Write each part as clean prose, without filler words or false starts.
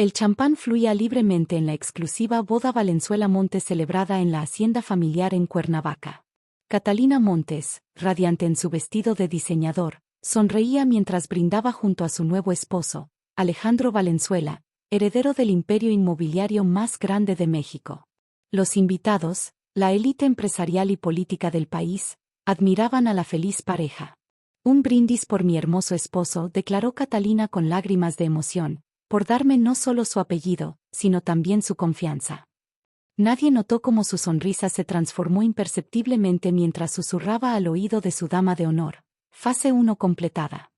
El champán fluía libremente en la exclusiva boda Valenzuela Montes celebrada en la hacienda familiar en Cuernavaca. Catalina Montes, radiante en su vestido de diseñador, sonreía mientras brindaba junto a su nuevo esposo, Alejandro Valenzuela, heredero del imperio inmobiliario más grande de México. Los invitados, la élite empresarial y política del país, admiraban a la feliz pareja. Un brindis por mi hermoso esposo, declaró Catalina con lágrimas de emoción, por darme no solo su apellido, sino también su confianza. Nadie notó cómo su sonrisa se transformó imperceptiblemente mientras susurraba al oído de su dama de honor. Fase 1 completada.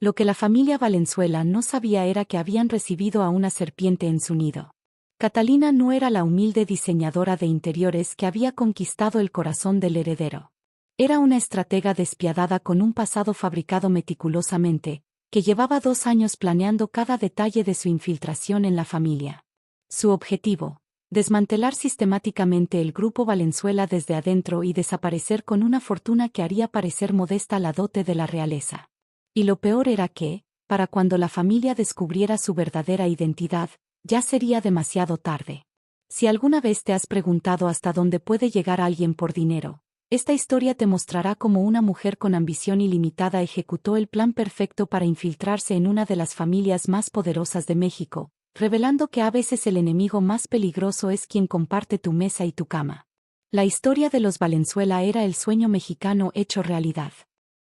Lo que la familia Valenzuela no sabía era que habían recibido a una serpiente en su nido. Catalina no era la humilde diseñadora de interiores que había conquistado el corazón del heredero. Era una estratega despiadada con un pasado fabricado meticulosamente, que llevaba 2 años planeando cada detalle de su infiltración en la familia. Su objetivo: desmantelar sistemáticamente el grupo Valenzuela desde adentro y desaparecer con una fortuna que haría parecer modesta la dote de la realeza. Y lo peor era que, para cuando la familia descubriera su verdadera identidad, ya sería demasiado tarde. Si alguna vez te has preguntado hasta dónde puede llegar alguien por dinero, esta historia te mostrará cómo una mujer con ambición ilimitada ejecutó el plan perfecto para infiltrarse en una de las familias más poderosas de México, revelando que a veces el enemigo más peligroso es quien comparte tu mesa y tu cama. La historia de los Valenzuela era el sueño mexicano hecho realidad.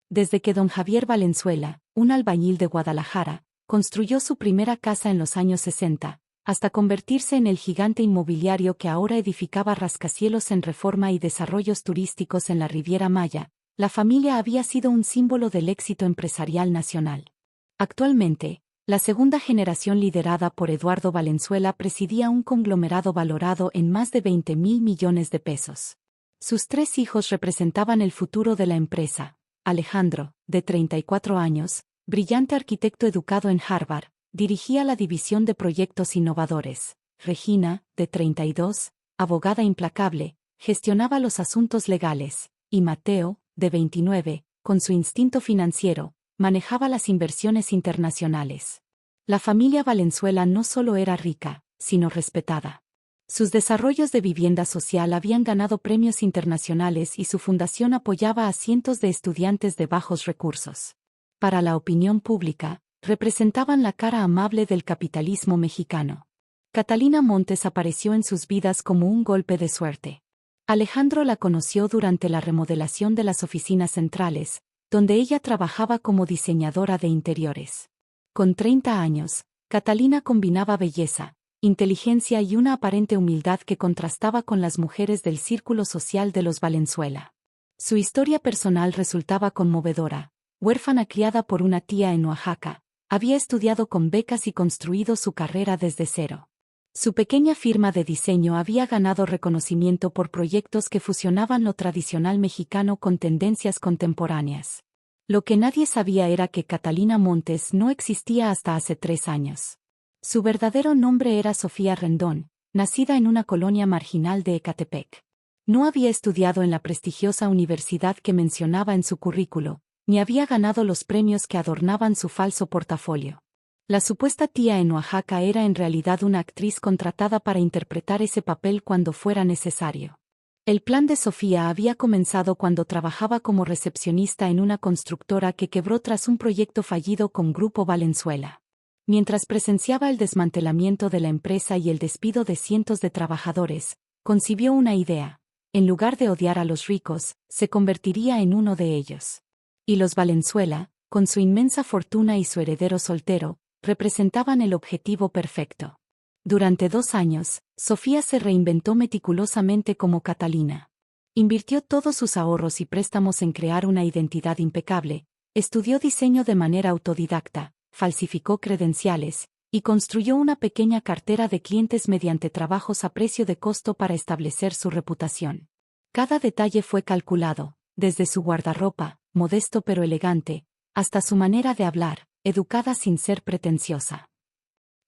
Desde que don Javier Valenzuela, un albañil de Guadalajara, construyó su primera casa en los años 60, hasta convertirse en el gigante inmobiliario que ahora edificaba rascacielos en Reforma y desarrollos turísticos en la Riviera Maya, la familia había sido un símbolo del éxito empresarial nacional. Actualmente, la segunda generación liderada por Eduardo Valenzuela presidía un conglomerado valorado en más de 20,000 millones de pesos. Sus 3 hijos representaban el futuro de la empresa. Alejandro, de 34 años, brillante arquitecto educado en Harvard, dirigía la división de proyectos innovadores. Regina, de 32, abogada implacable, gestionaba los asuntos legales. Y Mateo, de 29, con su instinto financiero, manejaba las inversiones internacionales. La familia Valenzuela no solo era rica, sino respetada. Sus desarrollos de vivienda social habían ganado premios internacionales y su fundación apoyaba a cientos de estudiantes de bajos recursos. Para la opinión pública, representaban la cara amable del capitalismo mexicano. Catalina Montes apareció en sus vidas como un golpe de suerte. Alejandro la conoció durante la remodelación de las oficinas centrales, donde ella trabajaba como diseñadora de interiores. Con 30 años, Catalina combinaba belleza, inteligencia y una aparente humildad que contrastaba con las mujeres del círculo social de los Valenzuela. Su historia personal resultaba conmovedora. Huérfana criada por una tía en Oaxaca, había estudiado con becas y construido su carrera desde cero. Su pequeña firma de diseño había ganado reconocimiento por proyectos que fusionaban lo tradicional mexicano con tendencias contemporáneas. Lo que nadie sabía era que Catalina Montes no existía hasta hace 3 años. Su verdadero nombre era Sofía Rendón, nacida en una colonia marginal de Ecatepec. No había estudiado en la prestigiosa universidad que mencionaba en su currículo, ni había ganado los premios que adornaban su falso portafolio. La supuesta tía en Oaxaca era en realidad una actriz contratada para interpretar ese papel cuando fuera necesario. El plan de Sofía había comenzado cuando trabajaba como recepcionista en una constructora que quebró tras un proyecto fallido con Grupo Valenzuela. Mientras presenciaba el desmantelamiento de la empresa y el despido de cientos de trabajadores, concibió una idea. En lugar de odiar a los ricos, se convertiría en uno de ellos. Y los Valenzuela, con su inmensa fortuna y su heredero soltero, representaban el objetivo perfecto. Durante 2 años, Sofía se reinventó meticulosamente como Catalina. Invirtió todos sus ahorros y préstamos en crear una identidad impecable, estudió diseño de manera autodidacta, falsificó credenciales, y construyó una pequeña cartera de clientes mediante trabajos a precio de costo para establecer su reputación. Cada detalle fue calculado, desde su guardarropa, modesto pero elegante, hasta su manera de hablar, educada sin ser pretenciosa.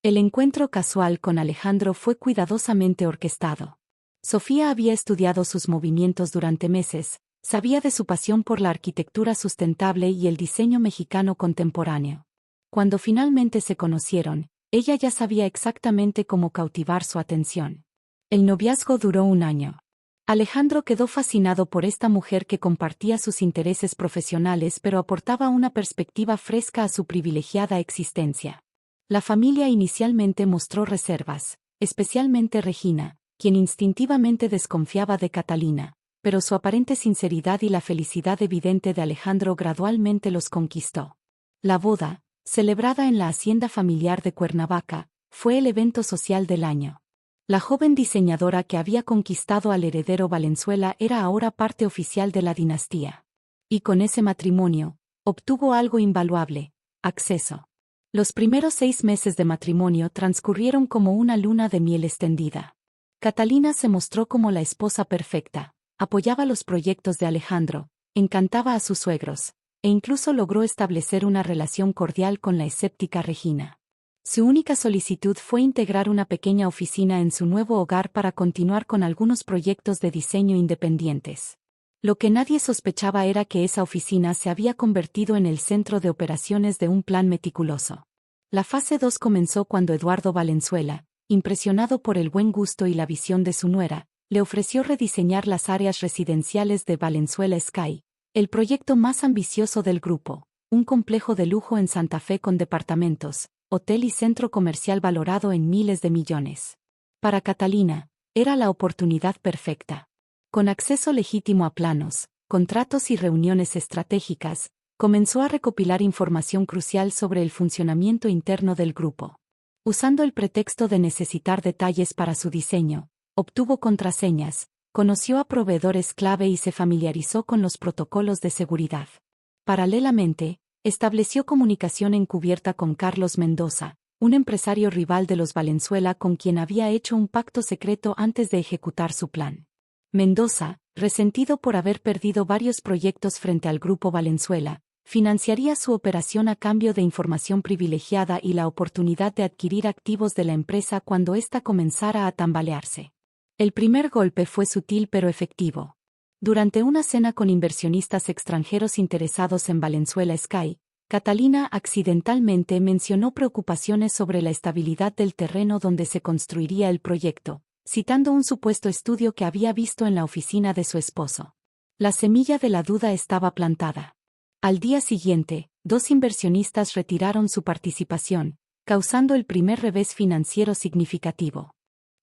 El encuentro casual con Alejandro fue cuidadosamente orquestado. Sofía había estudiado sus movimientos durante meses, sabía de su pasión por la arquitectura sustentable y el diseño mexicano contemporáneo. Cuando finalmente se conocieron, Ella ya sabía exactamente cómo cautivar su atención. El noviazgo duró 1 año. Alejandro quedó fascinado por esta mujer que compartía sus intereses profesionales pero aportaba una perspectiva fresca a su privilegiada existencia. La familia inicialmente mostró reservas, especialmente Regina, quien instintivamente desconfiaba de Catalina, pero su aparente sinceridad y la felicidad evidente de Alejandro gradualmente los conquistó. La boda, celebrada en la hacienda familiar de Cuernavaca, fue el evento social del año. La joven diseñadora que había conquistado al heredero Valenzuela era ahora parte oficial de la dinastía. Y con ese matrimonio, obtuvo algo invaluable: acceso. Los primeros 6 meses de matrimonio transcurrieron como una luna de miel extendida. Catalina se mostró como la esposa perfecta, apoyaba los proyectos de Alejandro, encantaba a sus suegros, e incluso logró establecer una relación cordial con la escéptica Regina. Su única solicitud fue integrar una pequeña oficina en su nuevo hogar para continuar con algunos proyectos de diseño independientes. Lo que nadie sospechaba era que esa oficina se había convertido en el centro de operaciones de un plan meticuloso. La fase 2 comenzó cuando Eduardo Valenzuela, impresionado por el buen gusto y la visión de su nuera, le ofreció rediseñar las áreas residenciales de Valenzuela Sky, el proyecto más ambicioso del grupo, un complejo de lujo en Santa Fe con departamentos, hotel y centro comercial valorado en miles de millones. Para Catalina, era la oportunidad perfecta. Con acceso legítimo a planos, contratos y reuniones estratégicas, comenzó a recopilar información crucial sobre el funcionamiento interno del grupo. Usando el pretexto de necesitar detalles para su diseño, obtuvo contraseñas, conoció a proveedores clave y se familiarizó con los protocolos de seguridad. Paralelamente, estableció comunicación encubierta con Carlos Mendoza, un empresario rival de los Valenzuela con quien había hecho un pacto secreto antes de ejecutar su plan. Mendoza, resentido por haber perdido varios proyectos frente al grupo Valenzuela, financiaría su operación a cambio de información privilegiada y la oportunidad de adquirir activos de la empresa cuando ésta comenzara a tambalearse. El primer golpe fue sutil pero efectivo. Durante una cena con inversionistas extranjeros interesados en Valenzuela Sky, Catalina accidentalmente mencionó preocupaciones sobre la estabilidad del terreno donde se construiría el proyecto, citando un supuesto estudio que había visto en la oficina de su esposo. La semilla de la duda estaba plantada. Al día siguiente, 2 inversionistas retiraron su participación, causando el primer revés financiero significativo.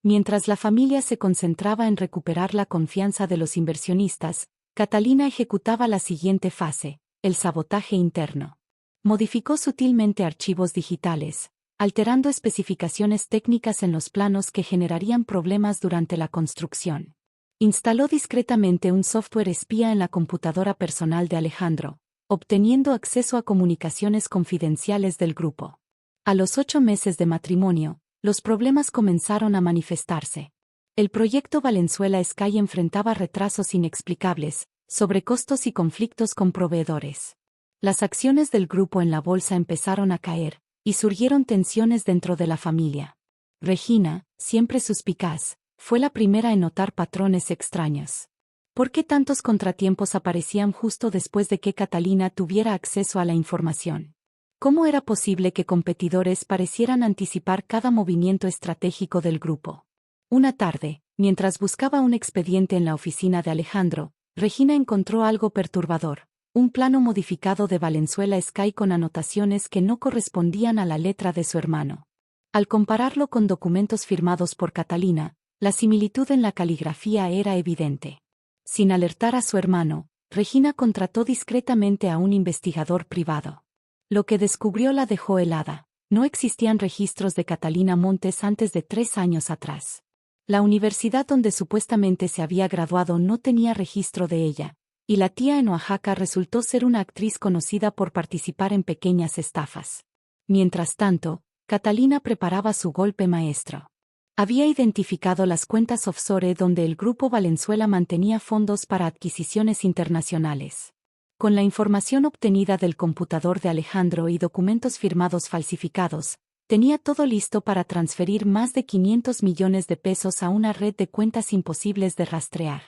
Mientras la familia se concentraba en recuperar la confianza de los inversionistas, Catalina ejecutaba la siguiente fase: el sabotaje interno. Modificó sutilmente archivos digitales, alterando especificaciones técnicas en los planos que generarían problemas durante la construcción. Instaló discretamente un software espía en la computadora personal de Alejandro, obteniendo acceso a comunicaciones confidenciales del grupo. A los 8 meses de matrimonio, los problemas comenzaron a manifestarse. El proyecto Valenzuela Sky enfrentaba retrasos inexplicables, sobrecostos y conflictos con proveedores. Las acciones del grupo en la bolsa empezaron a caer, y surgieron tensiones dentro de la familia. Regina, siempre suspicaz, fue la primera en notar patrones extraños. ¿Por qué tantos contratiempos aparecían justo después de que Catalina tuviera acceso a la información? ¿Cómo era posible que competidores parecieran anticipar cada movimiento estratégico del grupo? Una tarde, mientras buscaba un expediente en la oficina de Alejandro, Regina encontró algo perturbador: un plano modificado de Valenzuela Sky con anotaciones que no correspondían a la letra de su hermano. Al compararlo con documentos firmados por Catalina, la similitud en la caligrafía era evidente. Sin alertar a su hermano, Regina contrató discretamente a un investigador privado. Lo que descubrió la dejó helada. No existían registros de Catalina Montes antes de 3 años atrás. La universidad donde supuestamente se había graduado no tenía registro de ella, y la tía en Oaxaca resultó ser una actriz conocida por participar en pequeñas estafas. Mientras tanto, Catalina preparaba su golpe maestro. Había identificado las cuentas offshore donde el grupo Valenzuela mantenía fondos para adquisiciones internacionales. Con la información obtenida del computador de Alejandro y documentos firmados falsificados, tenía todo listo para transferir más de 500 millones de pesos a una red de cuentas imposibles de rastrear.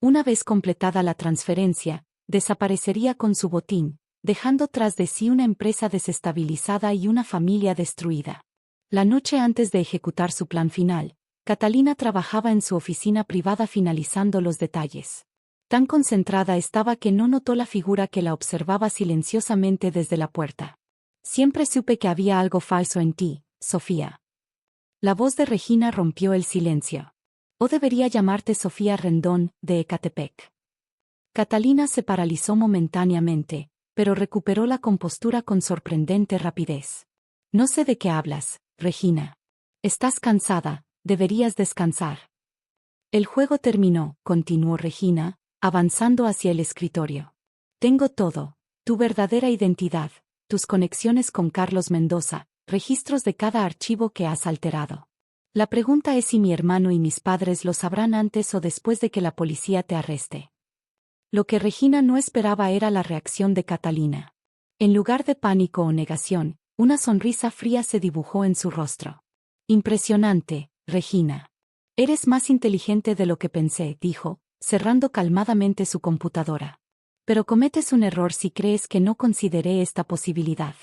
Una vez completada la transferencia, desaparecería con su botín, dejando tras de sí una empresa desestabilizada y una familia destruida. La noche antes de ejecutar su plan final, Catalina trabajaba en su oficina privada finalizando los detalles. Tan concentrada estaba que no notó la figura que la observaba silenciosamente desde la puerta. Siempre supe que había algo falso en ti, Sofía. La voz de Regina rompió el silencio. O debería llamarte Sofía Rendón, de Ecatepec. Catalina se paralizó momentáneamente, pero recuperó la compostura con sorprendente rapidez. No sé de qué hablas, Regina. Estás cansada, deberías descansar. El juego terminó, continuó Regina, avanzando hacia el escritorio. Tengo todo, tu verdadera identidad, tus conexiones con Carlos Mendoza, registros de cada archivo que has alterado. La pregunta es si mi hermano y mis padres lo sabrán antes o después de que la policía te arreste. Lo que Regina no esperaba era la reacción de Catalina. En lugar de pánico o negación, una sonrisa fría se dibujó en su rostro. Impresionante, Regina. Eres más inteligente de lo que pensé, dijo, cerrando calmadamente su computadora. Pero cometes un error si crees que no consideré esta posibilidad.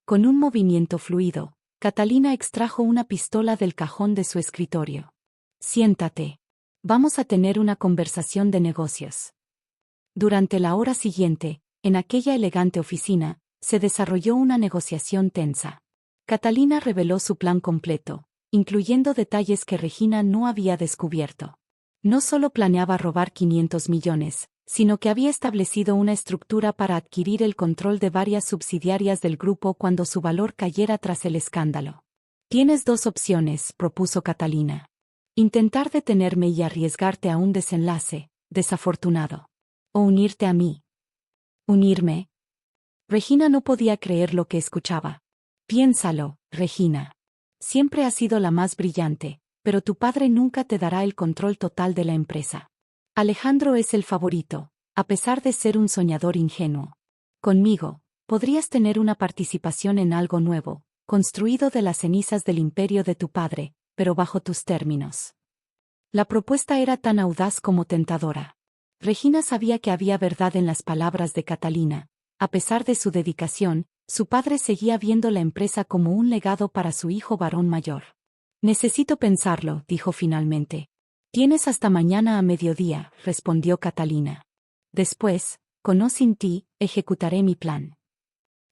Con un movimiento fluido, Catalina extrajo una pistola del cajón de su escritorio. Siéntate. Vamos a tener una conversación de negocios. Durante la hora siguiente, en aquella elegante oficina, se desarrolló una negociación tensa. Catalina reveló su plan completo, incluyendo detalles que Regina no había descubierto. No solo planeaba robar 500 millones, sino que había establecido una estructura para adquirir el control de varias subsidiarias del grupo cuando su valor cayera tras el escándalo. Tienes dos opciones, propuso Catalina. Intentar detenerme y arriesgarte a un desenlace, desafortunado. O unirte a mí. ¿Unirme? Regina no podía creer lo que escuchaba. Piénsalo, Regina. Siempre has sido la más brillante, pero tu padre nunca te dará el control total de la empresa. Alejandro es el favorito, a pesar de ser un soñador ingenuo. Conmigo, podrías tener una participación en algo nuevo, construido de las cenizas del imperio de tu padre, pero bajo tus términos. La propuesta era tan audaz como tentadora. Regina sabía que había verdad en las palabras de Catalina. A pesar de su dedicación, su padre seguía viendo la empresa como un legado para su hijo varón mayor. Necesito pensarlo, dijo finalmente. Tienes hasta mañana a mediodía, respondió Catalina. Después, con o sin ti, ejecutaré mi plan.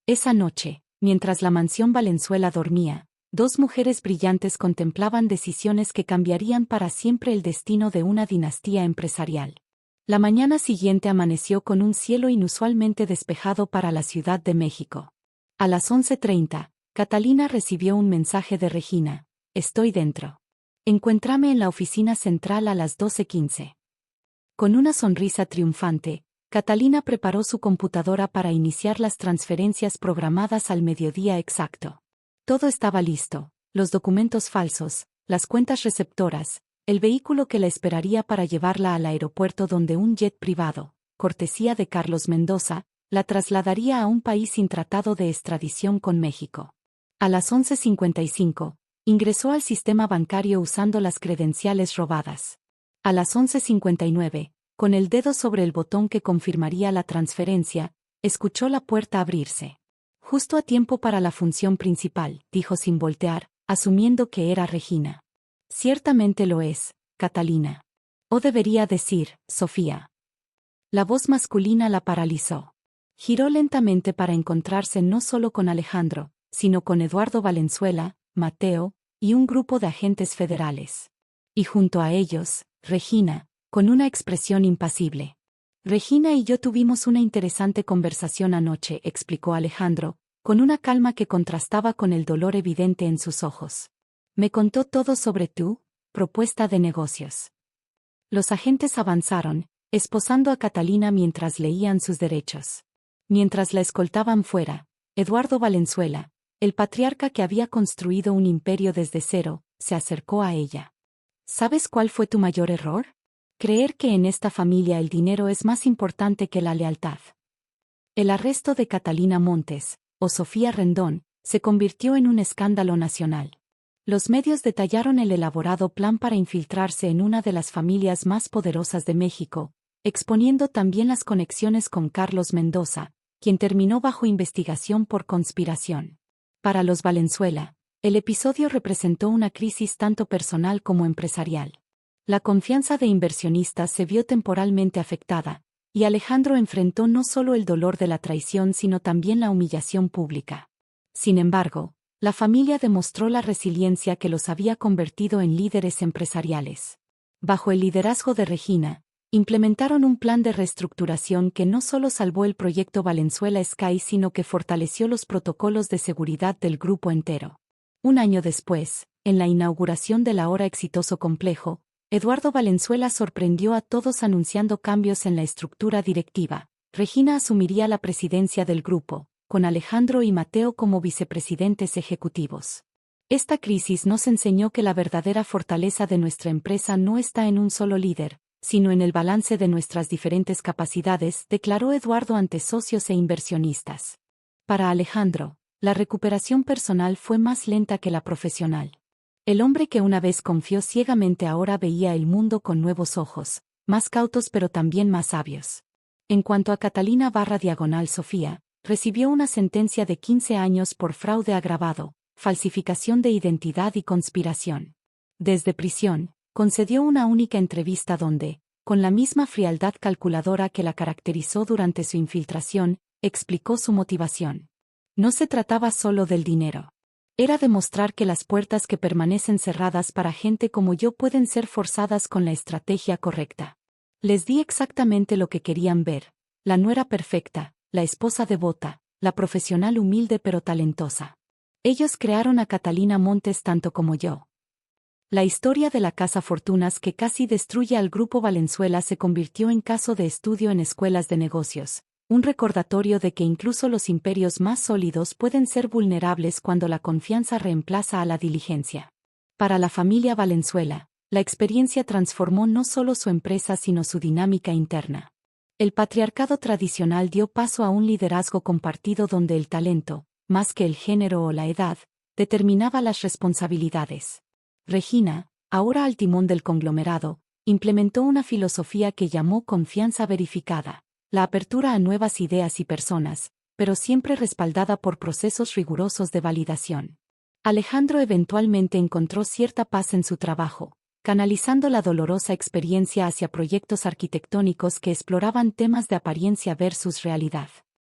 Esa noche, mientras la mansión Valenzuela dormía, dos mujeres brillantes contemplaban decisiones que cambiarían para siempre el destino de una dinastía empresarial. La mañana siguiente amaneció con un cielo inusualmente despejado para la Ciudad de México. A las 11:30, Catalina recibió un mensaje de Regina. Estoy dentro. Encuéntrame en la oficina central a las 12:15. Con una sonrisa triunfante, Catalina preparó su computadora para iniciar las transferencias programadas al mediodía exacto. Todo estaba listo, los documentos falsos, las cuentas receptoras, el vehículo que la esperaría para llevarla al aeropuerto donde un jet privado, cortesía de Carlos Mendoza, la trasladaría a un país sin tratado de extradición con México. A las 11:55, ingresó al sistema bancario usando las credenciales robadas. A las 11:59, con el dedo sobre el botón que confirmaría la transferencia, escuchó la puerta abrirse. Justo a tiempo para la función principal, dijo sin voltear, asumiendo que era Regina. Ciertamente lo es, Catalina. O debería decir, Sofía. La voz masculina la paralizó. Giró lentamente para encontrarse no solo con Alejandro, sino con Eduardo Valenzuela, Mateo, y un grupo de agentes federales. Y junto a ellos, Regina, con una expresión impasible. Regina y yo tuvimos una interesante conversación anoche, explicó Alejandro, con una calma que contrastaba con el dolor evidente en sus ojos. Me contó todo sobre tu propuesta de negocios. Los agentes avanzaron, esposando a Catalina mientras leían sus derechos. Mientras la escoltaban fuera, Eduardo Valenzuela, el patriarca que había construido un imperio desde cero, se acercó a ella. ¿Sabes cuál fue tu mayor error? Creer que en esta familia el dinero es más importante que la lealtad. El arresto de Catalina Montes, o Sofía Rendón, se convirtió en un escándalo nacional. Los medios detallaron el elaborado plan para infiltrarse en una de las familias más poderosas de México, exponiendo también las conexiones con Carlos Mendoza, quien terminó bajo investigación por conspiración. Para los Valenzuela, El episodio representó una crisis tanto personal como empresarial. La confianza de inversionistas se vio temporalmente afectada, y Alejandro enfrentó no solo el dolor de la traición sino también la humillación pública. Sin embargo, la familia demostró la resiliencia que los había convertido en líderes empresariales. Bajo el liderazgo de Regina, implementaron un plan de reestructuración que no solo salvó el proyecto Valenzuela Sky sino que fortaleció los protocolos de seguridad del grupo entero. Un año después, en la inauguración del ahora exitoso complejo, Eduardo Valenzuela sorprendió a todos anunciando cambios en la estructura directiva. Regina asumiría la presidencia del grupo, con Alejandro y Mateo como vicepresidentes ejecutivos. Esta crisis nos enseñó que la verdadera fortaleza de nuestra empresa no está en un solo líder, sino en el balance de nuestras diferentes capacidades, declaró Eduardo ante socios e inversionistas. Para Alejandro, la recuperación personal fue más lenta que la profesional. El hombre que una vez confió ciegamente ahora veía el mundo con nuevos ojos, más cautos pero también más sabios. En cuanto a Catalina/Sofía, recibió una sentencia de 15 años por fraude agravado, falsificación de identidad y conspiración. Desde prisión, concedió una única entrevista donde, con la misma frialdad calculadora que la caracterizó durante su infiltración, explicó su motivación. No se trataba solo del dinero. Era demostrar que las puertas que permanecen cerradas para gente como yo pueden ser forzadas con la estrategia correcta. Les di exactamente lo que querían ver: la nuera perfecta, la esposa devota, la profesional humilde pero talentosa. Ellos crearon a Catalina Montes tanto como yo. La historia de la Casa Fortunas que casi destruye al Grupo Valenzuela se convirtió en caso de estudio en escuelas de negocios, un recordatorio de que incluso los imperios más sólidos pueden ser vulnerables cuando la confianza reemplaza a la diligencia. Para la familia Valenzuela, la experiencia transformó no solo su empresa sino su dinámica interna. El patriarcado tradicional dio paso a un liderazgo compartido donde el talento, más que el género o la edad, determinaba las responsabilidades. Regina, ahora al timón del conglomerado, implementó una filosofía que llamó confianza verificada, la apertura a nuevas ideas y personas, pero siempre respaldada por procesos rigurosos de validación. Alejandro eventualmente encontró cierta paz en su trabajo, canalizando la dolorosa experiencia hacia proyectos arquitectónicos que exploraban temas de apariencia versus realidad.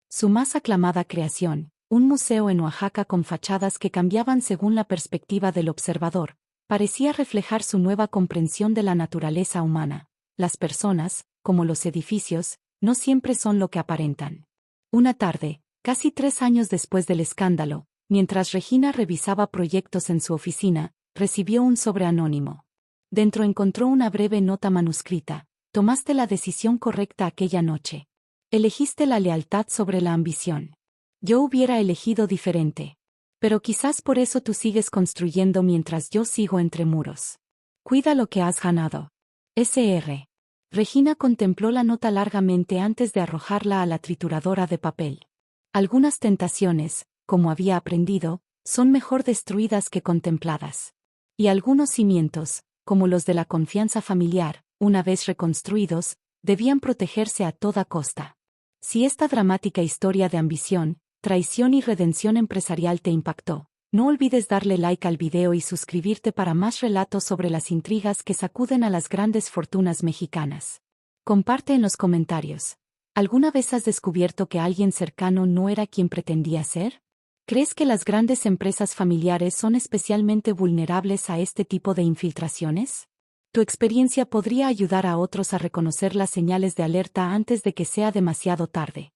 Su más aclamada creación, un museo en Oaxaca con fachadas que cambiaban según la perspectiva del observador, parecía reflejar su nueva comprensión de la naturaleza humana. Las personas, como los edificios, no siempre son lo que aparentan. Una tarde, casi 3 años después del escándalo, mientras Regina revisaba proyectos en su oficina, recibió un sobre anónimo. Dentro encontró una breve nota manuscrita: tomaste la decisión correcta aquella noche. Elegiste la lealtad sobre la ambición. Yo hubiera elegido diferente. Pero quizás por eso tú sigues construyendo mientras yo sigo entre muros. Cuida lo que has ganado. S.R. Regina contempló la nota largamente antes de arrojarla a la trituradora de papel. Algunas tentaciones, como había aprendido, son mejor destruidas que contempladas. Y algunos cimientos, como los de la confianza familiar, una vez reconstruidos, debían protegerse a toda costa. Si esta dramática historia de ambición, traición y redención empresarial te impactó, no olvides darle like al video y suscribirte para más relatos sobre las intrigas que sacuden a las grandes fortunas mexicanas. Comparte en los comentarios. ¿Alguna vez has descubierto que alguien cercano no era quien pretendía ser? ¿Crees que las grandes empresas familiares son especialmente vulnerables a este tipo de infiltraciones? Tu experiencia podría ayudar a otros a reconocer las señales de alerta antes de que sea demasiado tarde.